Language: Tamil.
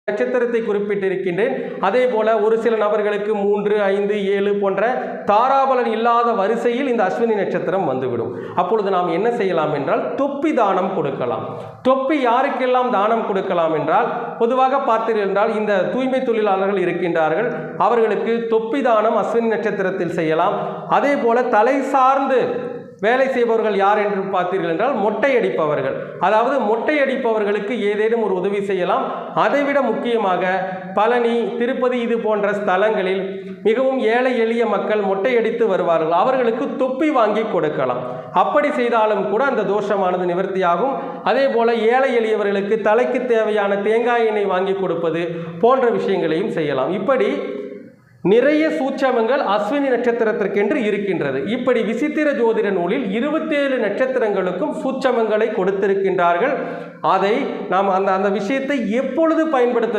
நட்சத்திரத்தை குறிப்பிட்டிருக்கின்றேன். அதே போல ஒரு சில நபர்களுக்கு 3, 5, 7 போன்ற தாராபலன் இல்லாத வரிசையில் இந்த அஸ்வினி நட்சத்திரம் வந்துவிடும். அப்பொழுது நாம் என்ன செய்யலாம் என்றால் தொப்பி தானம் கொடுக்கலாம். தொப்பி யாருக்கெல்லாம் தானம் கொடுக்கலாம் என்றால், பொதுவாக பார்த்தீர்கள் என்றால் இந்த தூய்மை தொழிலாளர்கள் இருக்கின்றார்கள், அவர்களுக்கு தொப்பி தானம் அஸ்வினி நட்சத்திரத்தில் செய்யலாம். அதே போல தலை சார்ந்து வேலை செய்பவர்கள் யார் என்று பார்த்தீர்கள் என்றால் மொட்டை அடிப்பவர்கள், அதாவது மொட்டை அடிப்பவர்களுக்கு ஏதேனும் ஒரு உதவி செய்யலாம். அதைவிட முக்கியமாக பழனி, திருப்பதி இது போன்ற ஸ்தலங்களில் மிகவும் ஏழை எளிய மக்கள் மொட்டை அடித்து வருவார்கள், அவர்களுக்கு தொப்பி வாங்கி கொடுக்கலாம். அப்படி செய்தாலும் கூட அந்த தோஷமானது நிவர்த்தியாகும். அதே போல ஏழை எளியவர்களுக்கு தலைக்கு தேவையான தேங்காய் எண்ணெய் வாங்கி கொடுப்பது போன்ற விஷயங்களையும் செய்யலாம். இப்படி நிறைய சூட்சமங்கள் அஸ்வினி நட்சத்திரத்திற்கென்று இருக்கின்றது. இப்படி விசித்திர ஜோதிட நூலில் 27 நட்சத்திரங்களுக்கும் சூட்சமங்களை கொடுத்திருக்கின்றார்கள். அதை நாம் அந்த விஷயத்தை எப்பொழுது பயன்படுத்த